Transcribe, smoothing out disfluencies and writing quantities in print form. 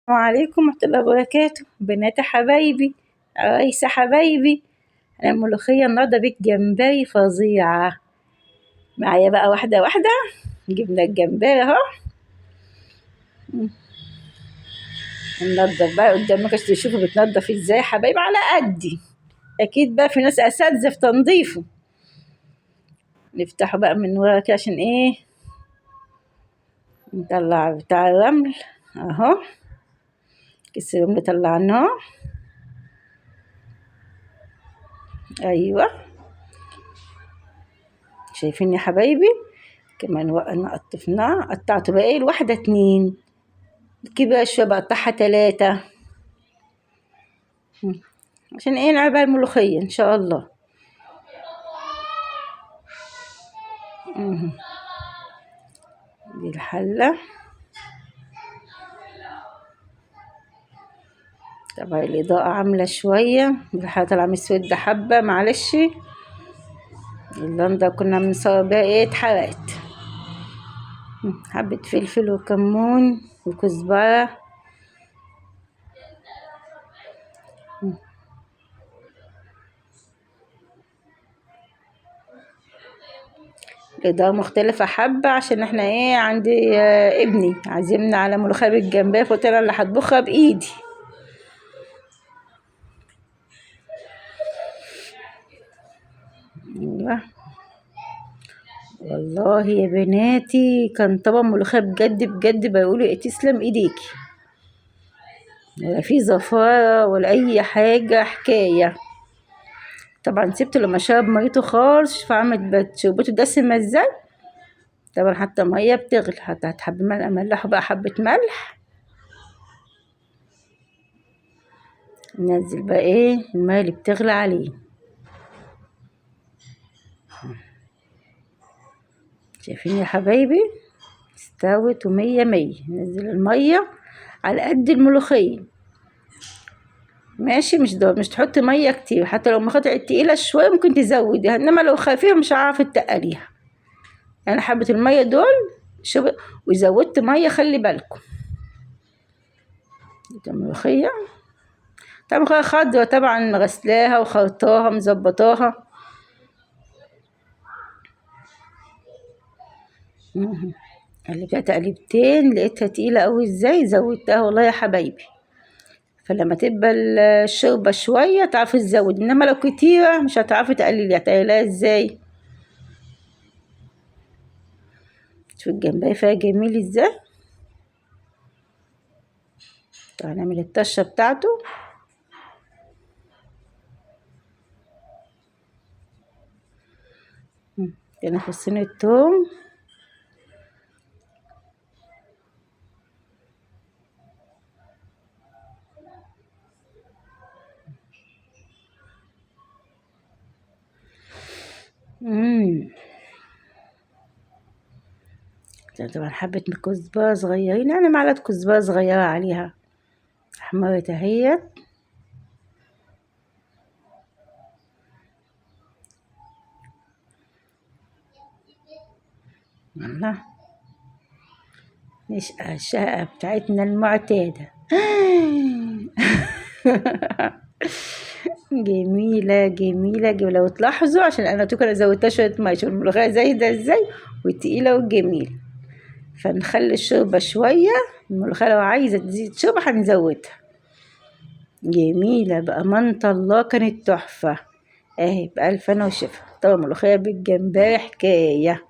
السلام عليكم ورحمة الله وبركاته، بنات حبايبي، عرايس حبايبي. أنا الملوخية النهاردة بالجمبري فظيعة. معايا بقى واحدة واحدة. جبنا الجمبري اهو. ننضف بقى قدامك عشان تشوفوا بتنضف ازاي يا حبايبي على قدي. أكيد بقى في ناس أساتذة في تنظيفه. نفتحه بقى من ورا كده عشان ايه، نطلع بتاع الرمل اهو. كيس الرمل طلعناه. ايوه شايفين يا حبايبي، كمان قطفناه، قطعته بقى ايه الواحدة 2 كده شوية، بقطعها 3 عشان ايه نعمل الملوخية ان شاء الله. دي الحلة طبعا الإضاءة عاملة شوية، الحلة طالعة مسودة حبة معلش. اللندة كنا بنصور بيها ايه اتحرقت. حبة فلفل وكمون وكزبرة. الإضاءة مختلفة حبة عشان احنا ايه، عندي ابني عازمنا على ملوخية بالجمبري، فقلت انا اللي هطبخها بإيدي. ايوه والله يا بناتي كان طبق ملوخية بجد بجد بيقولوا ايه تسلم ايديكي، ولا في زفارة ولا اي حاجة حكاية. طبعا سبته لما شرب ميته خالص، فعملت شربته دسمة ازاي. طبعا حتى مية بتغلي، حتى هتحب ملح املحه بقى حبة ملح. ننزل بقى ايه المية اللي بتغلي عليه. شايفين يا حبايبي استوت ومية مية. ننزل المية على قد الملوخية ماشي، مش تحطي ميه كتير، حتى لو مقاطع تقيله شويه ممكن تزوديها، انما لو خفيفه مش هعرف تقليها. يعني حبه الميه دول وزودت ميه خلي بالكم. الملوخيه طبعا ملوخيه خضرا، طبعا غسلاها وخرطاها مظبطاها. قلبتها تقليبتين لقيتها تقيله قوي ازاي، زودتها والله يا حبايبي. فلما تبقى الشوربه شويه تعرفي تزودي، انما لو كتيره مش هتعرفي تقلليها. تقلليها ازاي؟ شوفي الجمبري فيها جميل ازاي. هنعمل الطشة بتاعته. هنا فصين التوم. طبعا حبة كزبرة صغيرين، يعني معلقة كزبرة صغيرة عليها احمرت اهيت. يلا نشقى الشقة بتاعتنا المعتادة. جميلة جميلة جميلة. لو تلاحظوا عشان انا انا زودتها شوية مية، شوف الملوخية زايدة ازاي والتقيلة والجميلة، فنخلي الشوربة شوية. الملوخية لو عايزة تزيد شوربة هنزودها. جميلة بأمانة الله كانت تحفة اهي، بألف أنا وشفا. طبعا ملوخية بالجمبري حكاية.